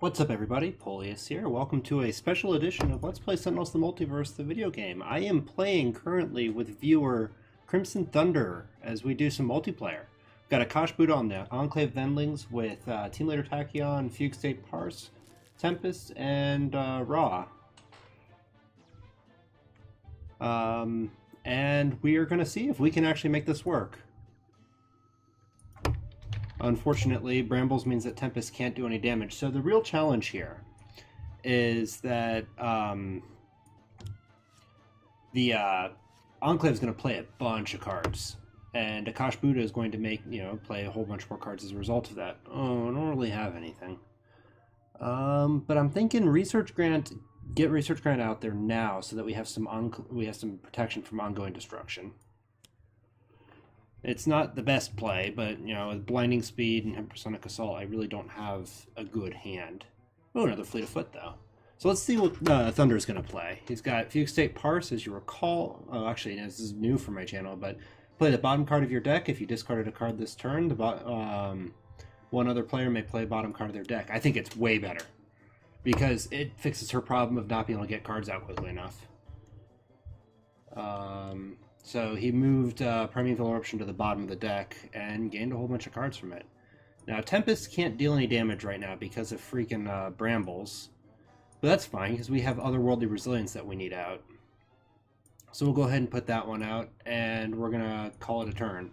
What's up everybody, Polius here. Welcome to a special edition of Let's Play Sentinels the Multiverse, the video game. I am playing currently with viewer CrimsonThunder as we do some multiplayer. We've got Akash Buddha on the Enclave Vendlings with Team Leader Tachyon, Fugue State Parse, Tempest, and Ra. And we are going to see if we can actually make this work. Unfortunately, Brambles means that Tempest can't do any damage. So the real challenge here is that the Enclave is going to play a bunch of cards. And Akash Buddha is going to play a whole bunch more cards as a result of that. Oh, I don't really have anything. But I'm thinking Research Grant, get Research Grant out there now so that we have some protection from ongoing destruction. It's not the best play, but, with Blinding Speed and Hypersonic Assault, I really don't have a good hand. Oh, another Fleet of Foot, though. So let's see what Thunder's going to play. He's got Fugue State Parse, as you recall. Oh, actually, this is new for my channel, but play the bottom card of your deck. If you discarded a card this turn, one other player may play bottom card of their deck. I think it's way better, because it fixes her problem of not being able to get cards out quickly enough. So he moved Primeval Eruption to the bottom of the deck and gained a whole bunch of cards from it. Now, Tempest can't deal any damage right now because of freaking Brambles. But that's fine, because we have Otherworldly Resilience that we need out. So we'll go ahead and put that one out, and we're going to call it a turn.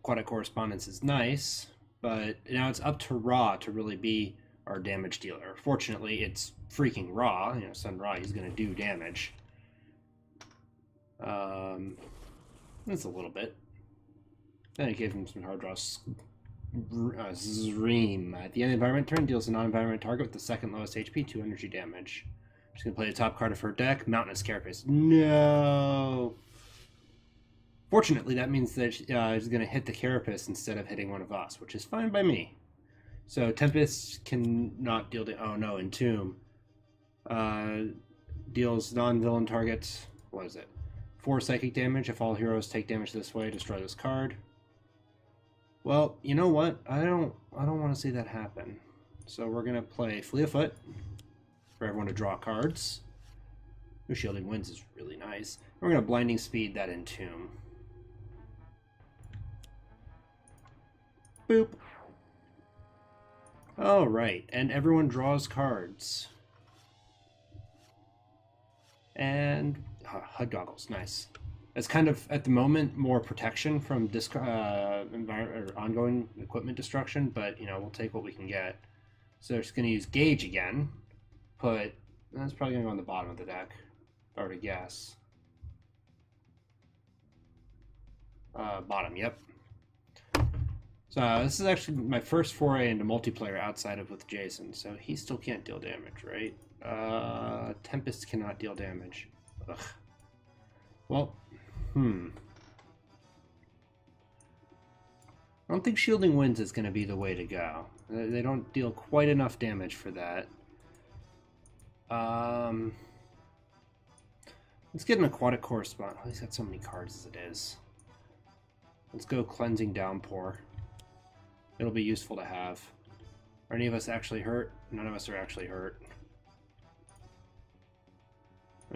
Aquatic Correspondence is nice, but now it's up to Ra to really be our damage dealer. Fortunately, it's freaking Ra. Sun Ra, he's going to do damage. That's a little bit. Then I gave him some hard draws. Zream. At the end of the environment turn, deals a non-environment target with the second lowest HP, 2 energy damage. She's going to play the top card of her deck, Mountainous Carapace. No! Fortunately, that means that she's going to hit the Carapace instead of hitting one of us, which is fine by me. So Tempest cannot deal oh no, Entomb. Deals non-villain targets. What is it? 4 psychic damage. If all heroes take damage this way, destroy this card. Well, you know what? I don't want to see that happen. So we're gonna play Fleet of Foot for everyone to draw cards. Ooh, Shielding Winds is really nice. We're gonna Blinding Speed that Entomb. Boop. All right, and everyone draws cards. And HUD goggles, nice. It's kind of, at the moment, more protection from ongoing equipment destruction, but, we'll take what we can get. So it's going to use Gauge again. That's probably going to go on the bottom of the deck, if I were to guess. Bottom, yep. So this is actually my first foray into multiplayer outside of with Jason, so he still can't deal damage, right? Tempest cannot deal damage. Ugh. Well, I don't think Shielding Winds is going to be the way to go. They don't deal quite enough damage for that. Let's get an Aquatic Correspondent. Oh, he's got so many cards as it is. Let's go Cleansing Downpour. It'll be useful to have. Are any of us actually hurt? None of us are actually hurt.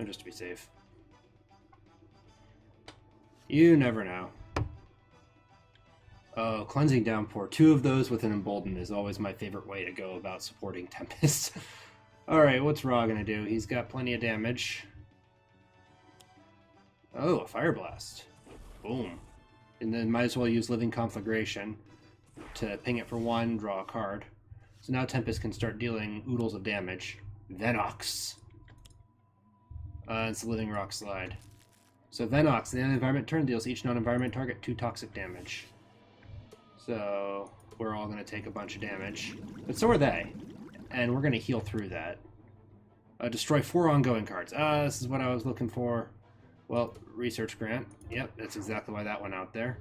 Just to be safe. You never know. Oh, Cleansing Downpour. 2 of those with an Embolden is always my favorite way to go about supporting Tempest. Alright, what's Ra gonna do? He's got plenty of damage. Oh, a Fire Blast. Boom. And then might as well use Living Conflagration to ping it for 1, draw a card. So now Tempest can start dealing oodles of damage. Venox. It's a Living Rock Slide. So Venox, the environment turn, deals each non-environment target 2 toxic damage. So we're all going to take a bunch of damage. But so are they. And we're going to heal through that. Destroy 4 ongoing cards. This is what I was looking for. Well, Research Grant. Yep, that's exactly why that went out there.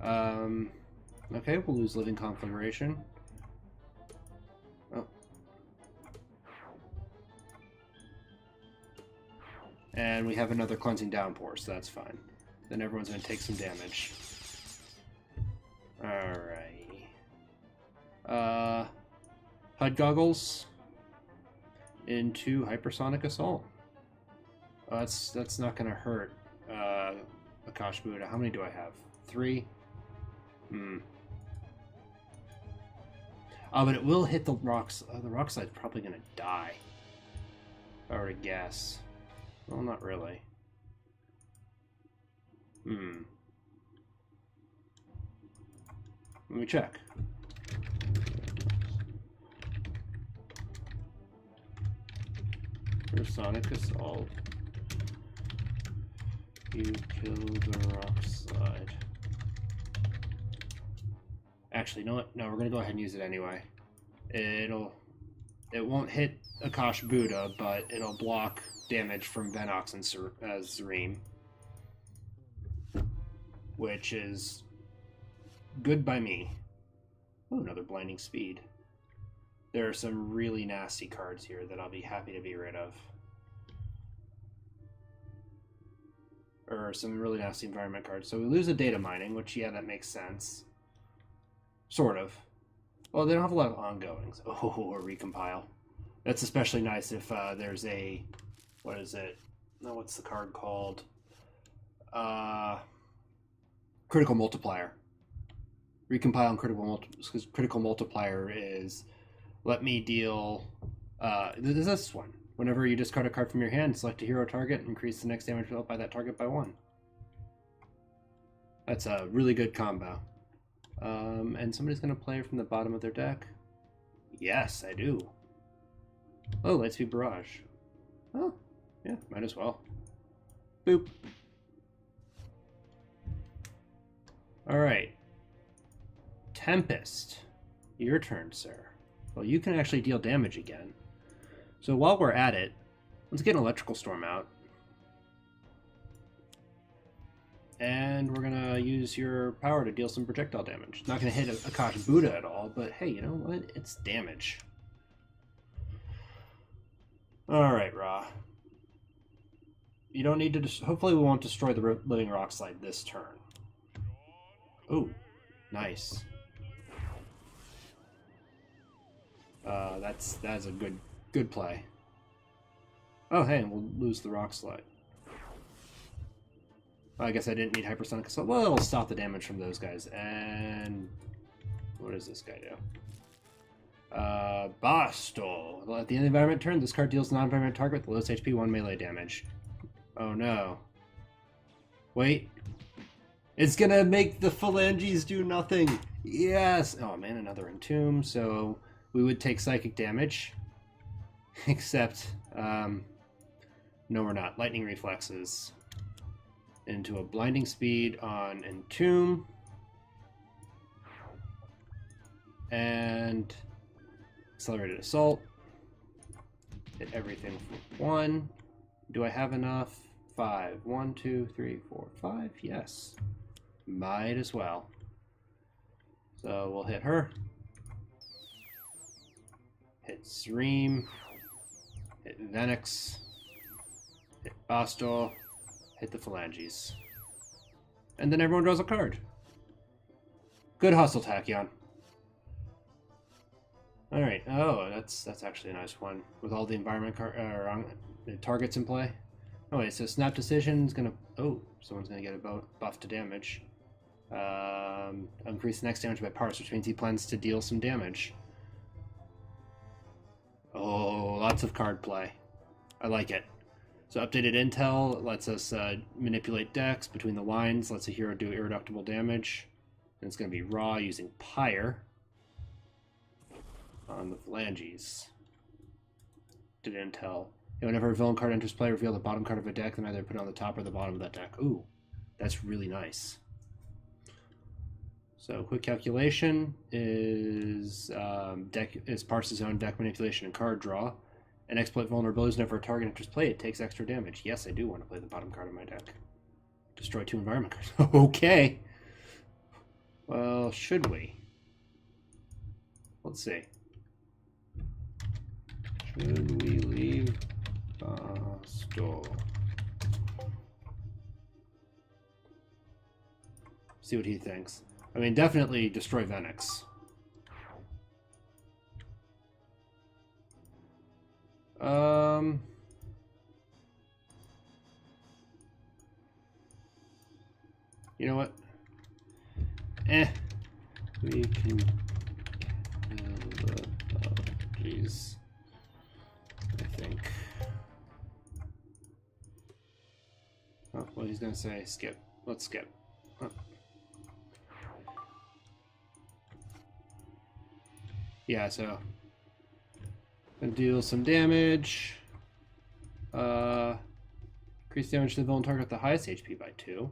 Okay, we'll lose Living Conflagration. Oh. And we have another Cleansing Downpour, so that's fine. Then everyone's going to take some damage. Alright. HUD goggles into hypersonic assault. Oh, that's not gonna hurt. Akash Buddha. How many do I have? 3. Oh, but it will hit the rocks. The rock slide's probably gonna die. If I were to guess. Well, not really. Let me check. Sonic assault. You kill the rock slide. Actually, you know what? No, we're gonna go ahead and use it anyway. It won't hit Akash Buddha, but it'll block damage from Venox and Zareem, which is good by me. Oh, another blinding speed. There are some really nasty cards here that I'll be happy to be rid of. Or some really nasty environment cards. So we lose a data mining, which, yeah, that makes sense. Sort of. Well, they don't have a lot of ongoings. Oh, or recompile. That's especially nice if there's a... What is it? No, what's the card called? Critical Multiplier. Recompile and Critical Multiplier is... Let me deal... This is this one. Whenever you discard a card from your hand, select a hero target, increase the next damage dealt by that target by 1. That's a really good combo. And somebody's going to play from the bottom of their deck. Yes, I do. Oh, Lightspeed Barrage. Oh, yeah, might as well. Boop. Alright. Tempest. Your turn, sir. Well, you can actually deal damage again. So while we're at it, let's get an Electrical Storm out. And we're going to use your power to deal some projectile damage. Not going to hit Akash Buddha at all, but hey, you know what? It's damage. Alright, Ra. You don't need to... Hopefully we won't destroy the Living Rock Slide this turn. Ooh, nice. That's a good play. Oh, hey, we'll lose the Rock Slide. I guess I didn't need Hypersonic Assault. Well, it'll stop the damage from those guys. And what does this guy do? Basto. At the end of the environment turn, this card deals non-environment target with the lowest HP 1 melee damage. Oh no. Wait. It's gonna make the phalanges do nothing. Yes. Oh man, another Entomb. So we would take psychic damage. Except, no, we're not. Lightning Reflexes. Into a Blinding Speed on Entomb. And Accelerated Assault. Hit everything for 1. Do I have enough? 5. 1, 2, 3, 4, 5. Yes. Might as well. So we'll hit her. Hit Zareem. Hit Venox. Hit Bastor. Hit the Phalanges. And then everyone draws a card. Good hustle, Tachyon. Alright, oh, that's actually a nice one. With all the environment targets in play. Oh wait, so Snap Decision's gonna... Oh, someone's gonna get a buff to damage. Increase the next damage by parts, which means he plans to deal some damage. Oh, lots of card play. I like it. So updated intel lets us manipulate decks between the lines, lets a hero do irreducible damage. And it's going to be Raw using Pyre on the Phalanges. Did intel. Whenever a villain card enters play, reveal the bottom card of a deck, then either put it on the top or the bottom of that deck. Ooh, that's really nice. So quick calculation is parse his own deck manipulation and card draw. And exploit vulnerabilities whenever a target enters play, it takes extra damage. Yes, I do want to play the bottom card of my deck. Destroy 2 environment cards. Okay. Well, should we? Let's see. Should we leave store? See what he thinks. I mean, definitely destroy Venox. You know what? We can kill the... Oh, jeez. I think. Oh, well, he's gonna say skip. Let's skip. Oh. Yeah, so gonna deal some damage. Increase damage to the villain target with the highest HP by 2.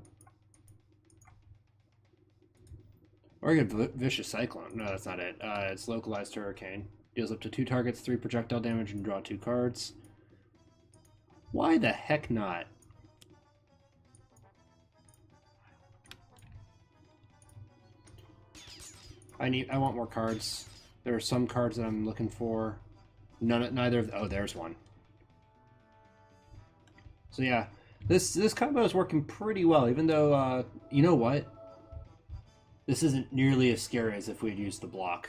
Or a good vicious cyclone. No, that's not it. It's localized hurricane. Deals up to 2 targets, 3 projectile damage, and draw 2 cards. Why the heck not? I want more cards. There are some cards that I'm looking for. Neither of... Oh, there's one. So yeah, this combo is working pretty well, even though, you know what? This isn't nearly as scary as if we'd used the block.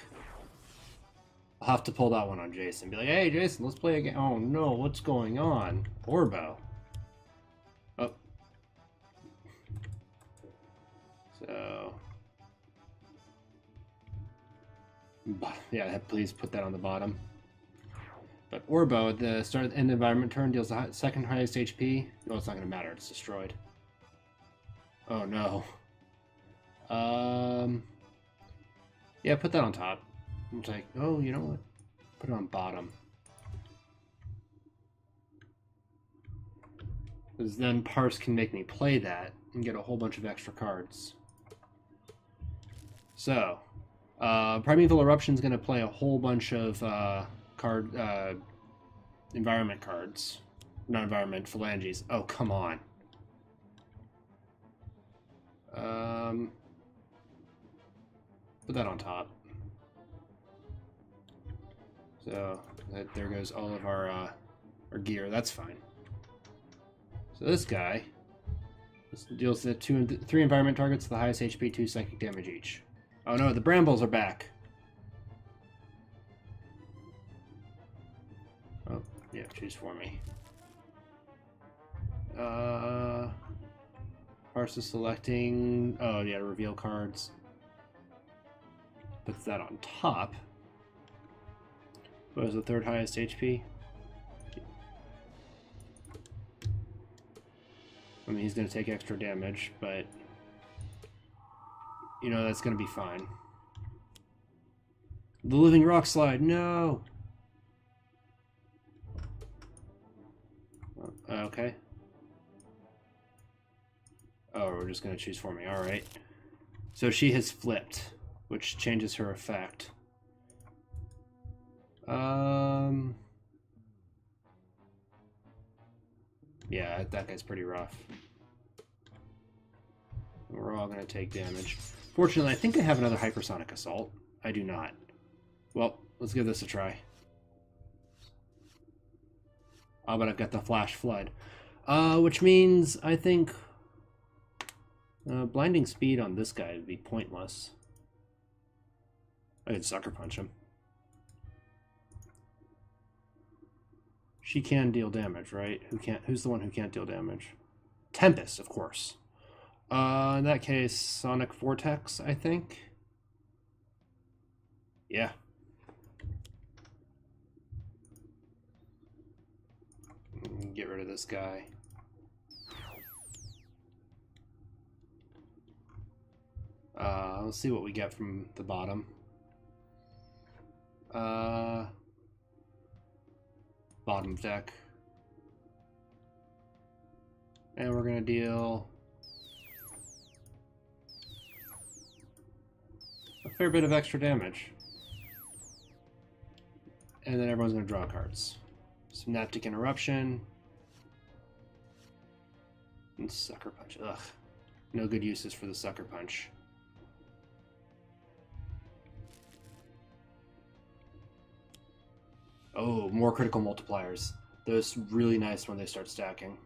I'll have to pull that one on Jason. Be like, hey, Jason, let's play a game. Oh, no, what's going on? Orbo. Oh. So... Yeah, please put that on the bottom. But Orbo, at the start of the end environment turn, deals the second highest HP. No, it's not going to matter. It's destroyed. Oh, no. Yeah, put that on top. I'm like, oh, you know what? Put it on bottom. Because then Parse can make me play that and get a whole bunch of extra cards. So, Primeval Eruption's going to play a whole bunch of environment cards. Not environment, phalanges. Oh, come on. Put that on top. So there goes all of our gear. That's fine. So this guy deals the 2 and 3 environment targets, the highest HP, 2 psychic damage each. Oh no, the brambles are back. Oh, yeah, choose for me. Parse is selecting. Oh yeah, reveal cards. Puts that on top. What was the 3rd highest HP? I mean, he's going to take extra damage, but you know that's going to be fine. The Living Rock Slide, no! Okay. Oh, we're just going to choose for me, alright. So she has flipped, which changes her effect. Yeah, that guy's pretty rough. We're all going to take damage. Fortunately, I think I have another Hypersonic Assault. I do not. Well, let's give this a try. Oh, but I've got the Flash Flood. Which means, I think... Blinding Speed on this guy would be pointless. I could Sucker Punch him. She can deal damage, right? Who's the one who can't deal damage? Tempest, of course. In that case, Sonic Vortex, I think. Yeah. Get rid of this guy. Let's see what we get from the bottom. Bottom deck. And we're gonna deal a fair bit of extra damage. And then everyone's gonna draw cards. Synaptic Interruption. And Sucker Punch. Ugh. No good uses for the Sucker Punch. Oh, more critical multipliers. Those really nice when they start stacking.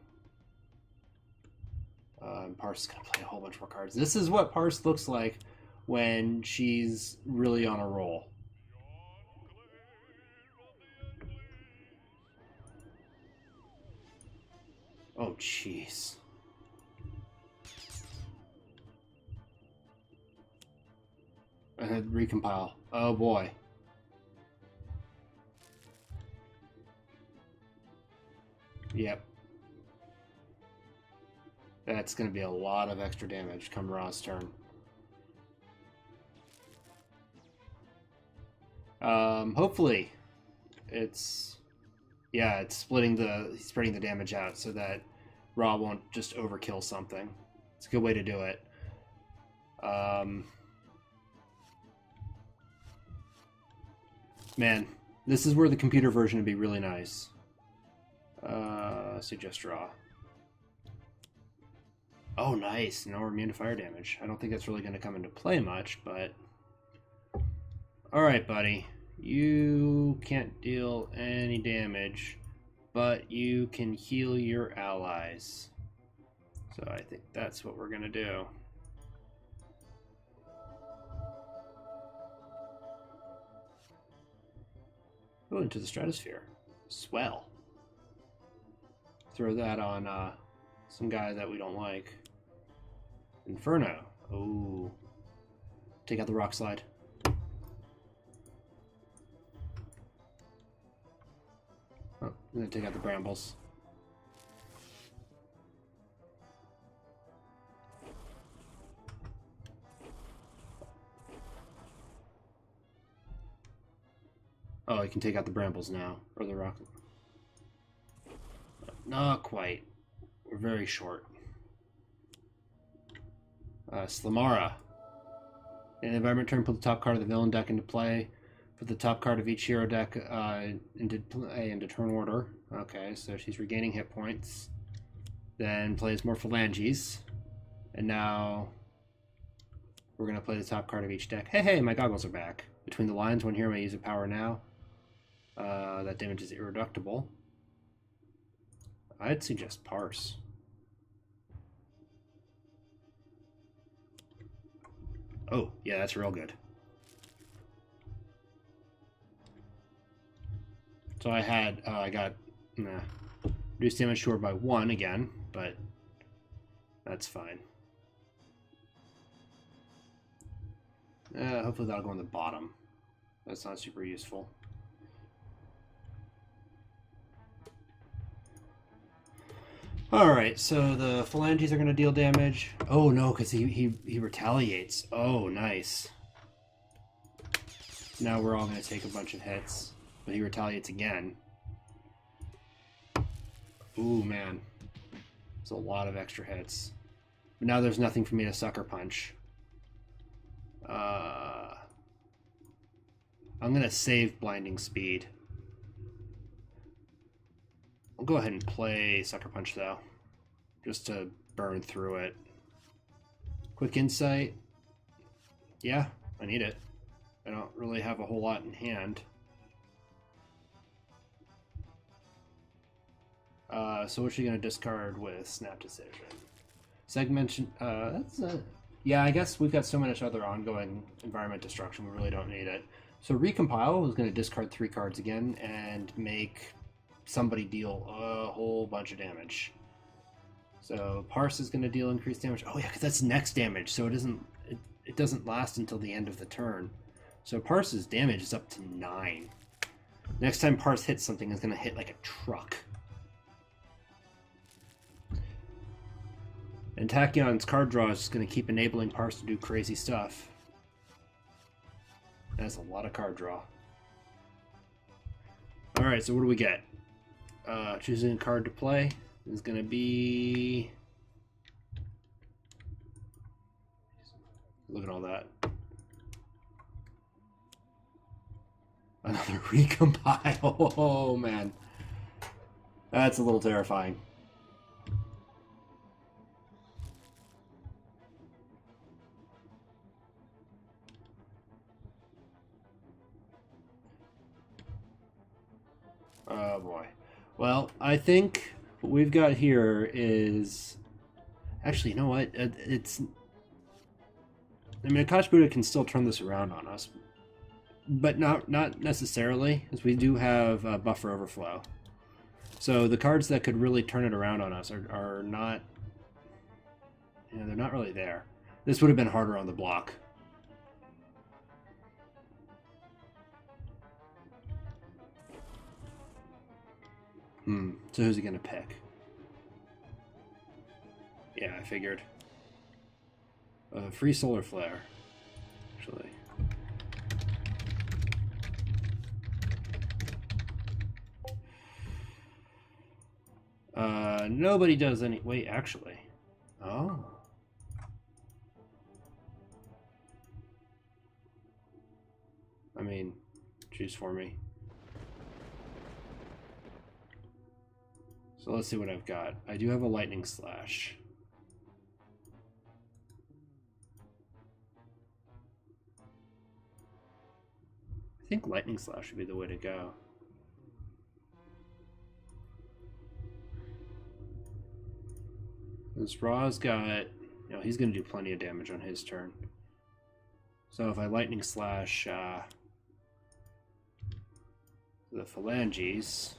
Parse is going to play a whole bunch more cards. This is what Parse looks like when she's really on a roll. Oh, jeez. Recompile. Oh, boy. Yep. That's going to be a lot of extra damage come Ra's turn. Hopefully, it's... Yeah, it's splitting spreading the damage out so that Ra won't just overkill something. It's a good way to do it. Man, this is where the computer version would be really nice. Suggest Ra. Oh, nice. Now we're immune to fire damage. I don't think that's really going to come into play much, but... Alright, buddy. You can't deal any damage, but you can heal your allies. So I think that's what we're going to do. Oh, into the stratosphere. Swell. Throw that on some guy that we don't like. Inferno. Oh. Take out the rock slide. Oh, I'm gonna take out the brambles. Oh, I can take out the brambles now. Or the rock. Not quite. We're very short. Slamara. In the environment turn, put the top card of the villain deck into play. Put the top card of each hero deck into turn order. Okay, so she's regaining hit points. Then plays more phalanges. And now we're going to play the top card of each deck. Hey, my goggles are back. Between the lines, one hero may use a power now. That damage is irreducible. I'd suggest Parse. Oh, yeah, that's real good. So I got reduced damage short by 1 again, but that's fine. Hopefully that'll go on the bottom. That's not super useful. Alright, so the phalanges are going to deal damage. Oh no, because he retaliates. Oh, nice. Now we're all going to take a bunch of hits. But he retaliates again. Ooh, man. It's a lot of extra hits. But now there's nothing for me to sucker punch. I'm going to save Blinding Speed. I'll go ahead and play Sucker Punch, though. Just to burn through it. Quick Insight. Yeah, I need it. I don't really have a whole lot in hand. So what's she going to discard with Snap Decision? Segmentation. Yeah, I guess we've got so much other ongoing environment destruction, we really don't need it. So Recompile is going to discard 3 cards again and make somebody deal a whole bunch of damage. So Parse is going to deal increased damage. Oh yeah, because that's next damage, so it doesn't last until the end of the turn. So Parse's damage is up to 9. Next time Parse hits something, it's going to hit like a truck. And Tachyon's card draw is going to keep enabling Parse to do crazy stuff. That's a lot of card draw. Alright, so what do we get? Choosing a card to play is going to be... Look at all that. Another recompile. Oh, man. That's a little terrifying. Oh boy. Well, I think what we've got here is... Actually, you know what? It's... I mean, Akash Buddha can still turn this around on us. But not necessarily, as we do have buffer overflow. So the cards that could really turn it around on us are not, they're not really there. This would have been harder on the block. So who's he gonna pick? Yeah, I figured. Free solar flare, actually. Nobody does any. Wait, actually. Oh. I mean, choose for me. So let's see what I've got. I do have a lightning slash. I think lightning slash would be the way to go. This Raw's got, he's going to do plenty of damage on his turn. So if I lightning slash the phalanges,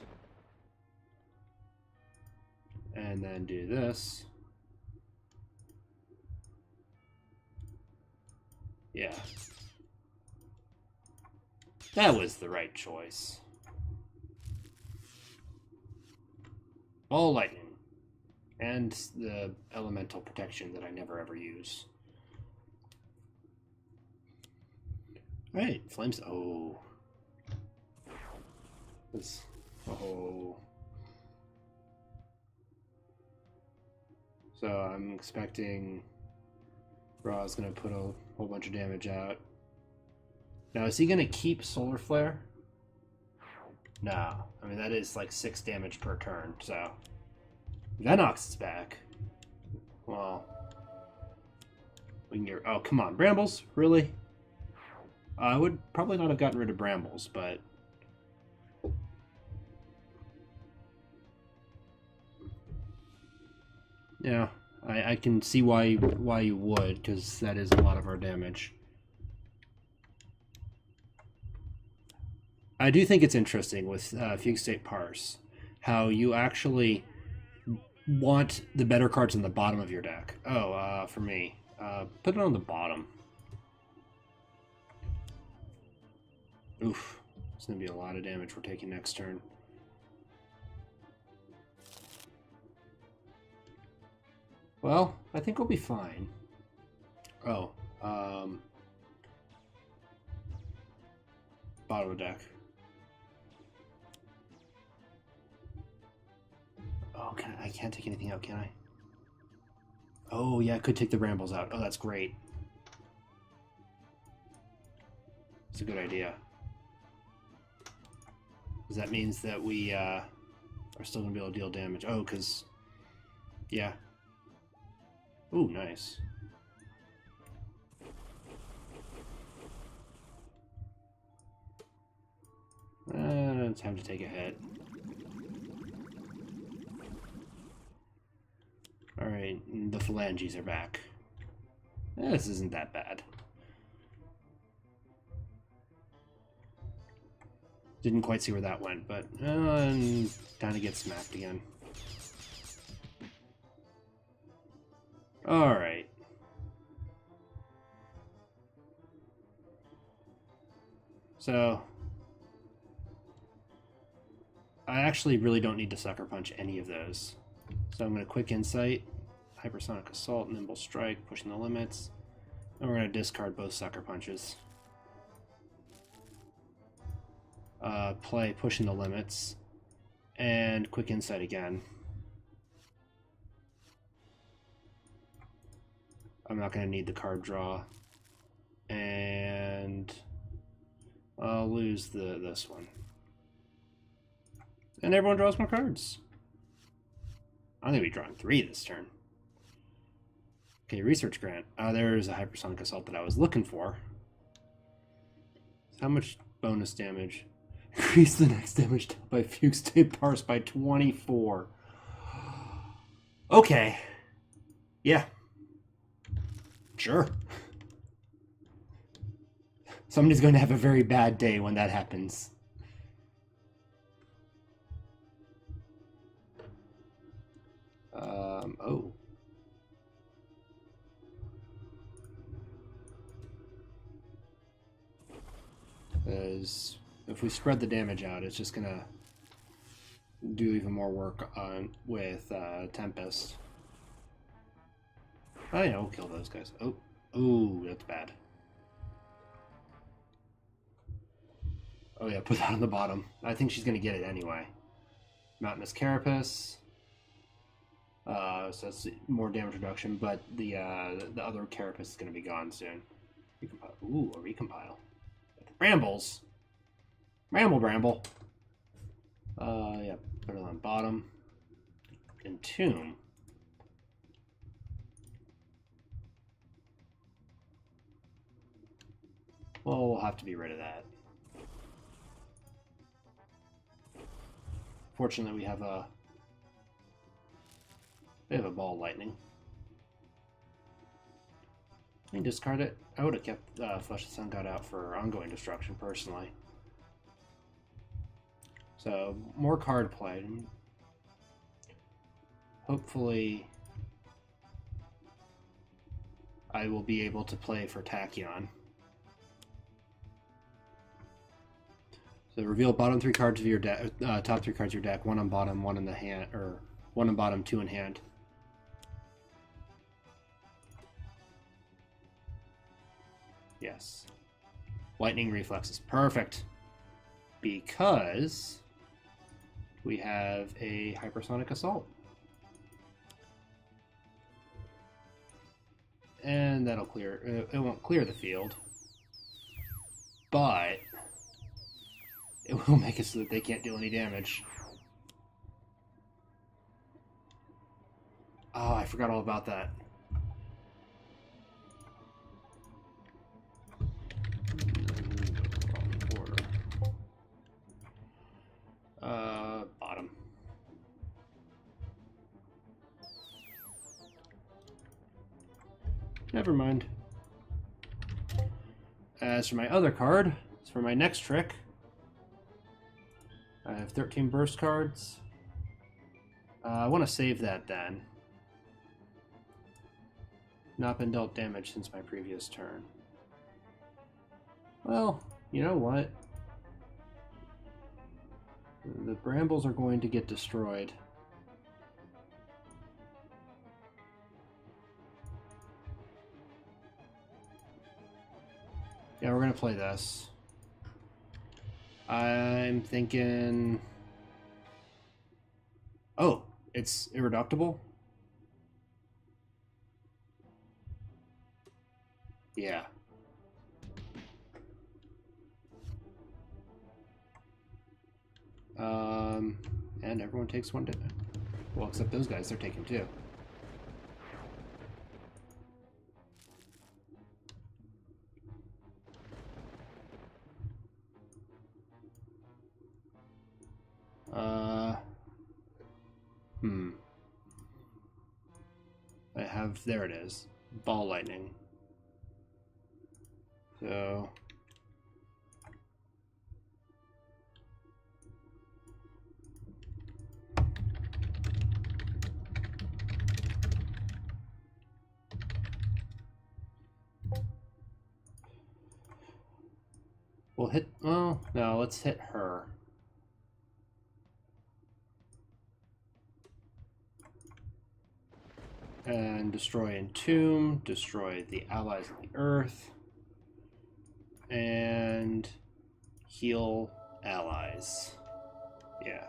and then do this, yeah, that was the right choice. All lightning. And the elemental protection that I never ever use. Alright, flames. Oh. This. Oh. So I'm expecting Raw's going to put a whole bunch of damage out. Now, is he going to keep Solar Flare? No. I mean, that is like 6 damage per turn, so. Venox is back. Well, we can get. Oh, come on, Brambles, really? I would probably not have gotten rid of Brambles, but yeah, I can see why you would, because that is a lot of our damage. I do think it's interesting with Fugue State Parse how you actually want the better cards in the bottom of your deck. Oh, for me, put it on the bottom. Oof, it's gonna be a lot of damage we're taking next turn. Well, I think we'll be fine. Oh, bottom of deck. Oh, I can't take anything out, can I? Oh, yeah, I could take the Brambles out. Oh, that's great. It's a good idea. Because that means that we are still going to be able to deal damage. Oh, because... yeah. Ooh, nice. Time to take a hit. Alright, the phalanges are back. This isn't that bad. Didn't quite see where that went, but kind of get smacked again. Alright. So, I actually really don't need to Sucker Punch any of those. So I'm going to Quick Insight, Hypersonic Assault, Nimble Strike, pushing the limits, and we're going to discard both Sucker Punches. Play Pushing the Limits, and Quick Insight again. I'm not going to need the card draw, and I'll lose this one. And everyone draws more cards. I'm going to be drawing 3 this turn. Okay, Research Grant. There's a Hypersonic Assault that I was looking for. How much bonus damage? Increase the next damage dealt by Fugue State Parse by 24. Okay. Yeah. Sure. Somebody's going to have a very bad day when that happens. Oh. Because if we spread the damage out, it's just gonna do even more work on with Tempest. Oh yeah, we'll kill those guys. Oh, ooh, that's bad. Oh yeah, put that on the bottom. I think she's gonna get it anyway. Mountainous Carapace. So that's more damage reduction, but the other Carapace is gonna be gone soon. Recompile. Ooh, a recompile. Brambles. Bramble. Yeah, put it on bottom. Entomb. Well, we'll have to be rid of that. Fortunately, we have a ball lightning. Can you discard it? I would have kept Flesh of Sun God out for ongoing destruction, personally. So, more card play. Hopefully, I will be able to play for Tachyon. So reveal bottom 3 cards of your deck, top 3 cards of your deck. 1 on bottom, 1 in the hand, or 1 on bottom, 2 in hand. Yes. Lightning Reflexes. Perfect. Because we have a Hypersonic Assault. And that'll clear, it won't clear the field, but it will make it so that they can't deal any damage. Oh, I forgot all about that. Bottom. Never mind. As for my other card, as for my next trick, I have 13 burst cards. I want to save that then. Not been dealt damage since my previous turn. Well, you know what? The brambles are going to get destroyed. Yeah, we're going to play this. I'm thinking... Oh, it's irreductible? Yeah. And everyone takes 1 damage. Well, except those guys, they're taking 2. I have, there it is, ball lightning. So we'll hit, well, no, let's hit her. And destroy Entomb, destroy the allies of the earth, and heal allies. Yeah.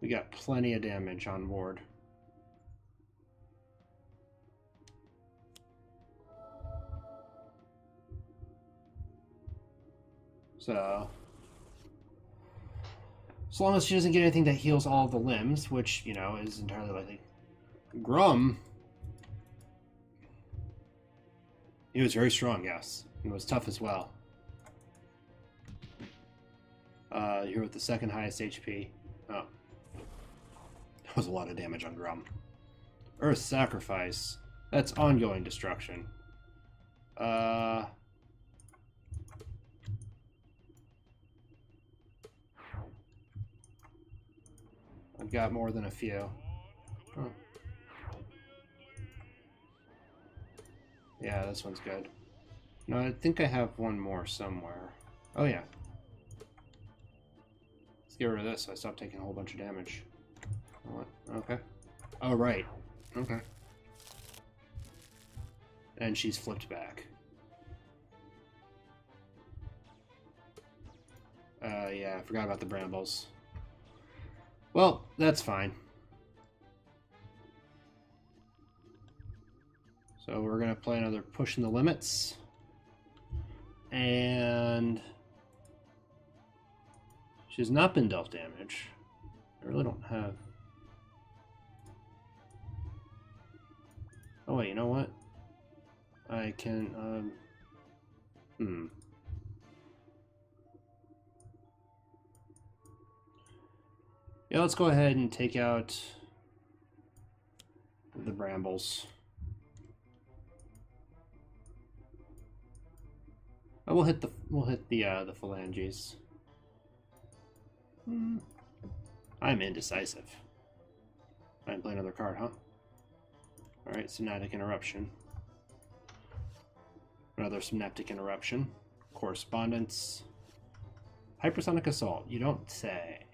We got plenty of damage on board. So, as long as she doesn't get anything that heals all of the limbs, which, you know, is entirely likely. Grum. He was very strong, yes. And was tough as well. Here with the second highest HP. Oh. That was a lot of damage on Grum. Earth Sacrifice. That's ongoing destruction. I've got more than a few. Oh. Yeah, this one's good. No, I think I have one more somewhere. Oh, yeah. Let's get rid of this so I stop taking a whole bunch of damage. What? Okay. Oh, right. Okay. And she's flipped back. Yeah, I forgot about the brambles. Well, that's fine. So we're going to play another Pushing the Limits. And she's not been dealt damage. I really don't have... Oh, wait, you know what? I can, Yeah, let's go ahead and take out the brambles. Oh, we'll hit the phalanges. I'm indecisive. I can play another card, huh? Alright, Synaptic Interruption. Another Synaptic Interruption. Correspondence. Hypersonic Assault. You don't say.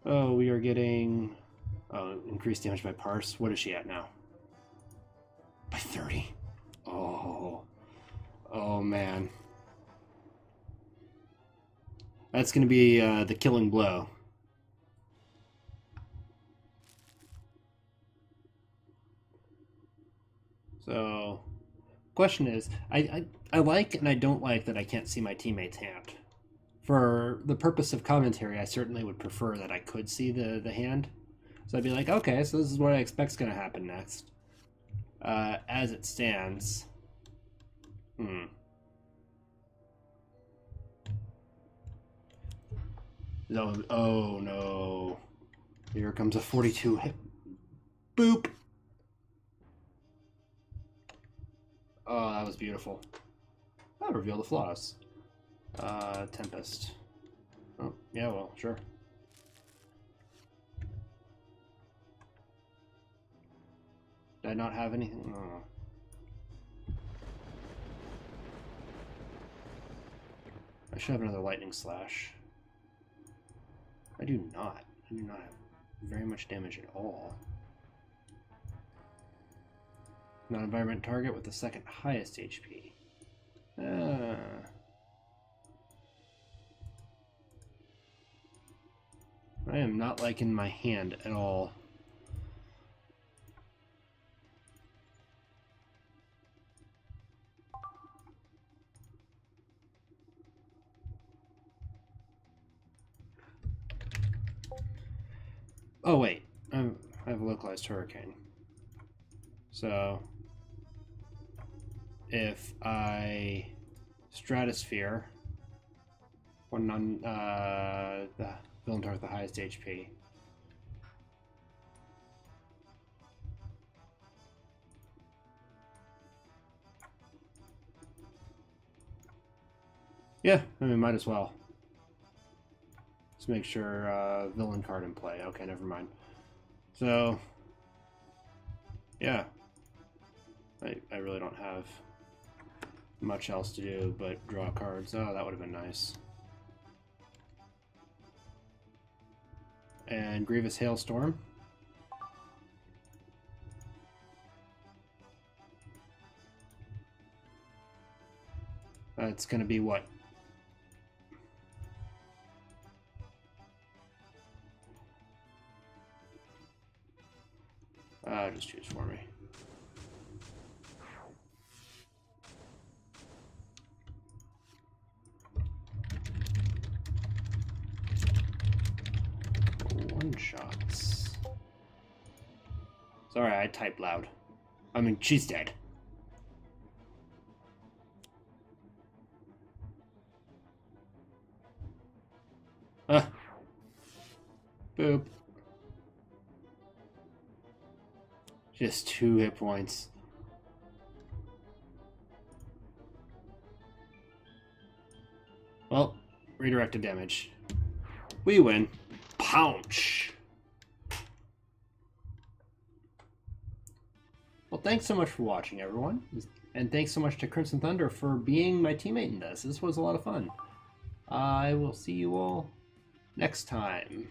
Oh, we are getting... Oh, increased damage by parse. What is she at now? By 30. Oh. Oh, man. That's going to be the killing blow. So, question is, I like and I don't like that I can't see my teammate's hand. For the purpose of commentary, I certainly would prefer that I could see the hand. So I'd be like, okay, so this is what I expect's going to happen next. As it stands... No, oh no. Here comes a 42 hit. Boop! Oh, that was beautiful. That'll reveal the flaws. Tempest. Oh, yeah, well, sure. Did I not have anything? Oh. I should have another lightning slash. I do not. I do not have very much damage at all. Non-environment target with the second highest HP. I am not liking my hand at all. Oh wait, I have a localized hurricane. So if I stratosphere one on the villain target with the highest HP. Yeah, I mean, might as well. Let's make sure villain card in play. Okay, never mind. So, yeah. I really don't have much else to do but draw cards. Oh, that would have been nice. And Grievous Hailstorm. That's going to be what? Just choose for me. One shots. Sorry, I typed loud. I mean, she's dead. Boop. Just 2 hit points. Well, redirected damage. We win. Pounce! Well, thanks so much for watching, everyone. And thanks so much to CrimsonThunder for being my teammate in this. This was a lot of fun. I will see you all next time.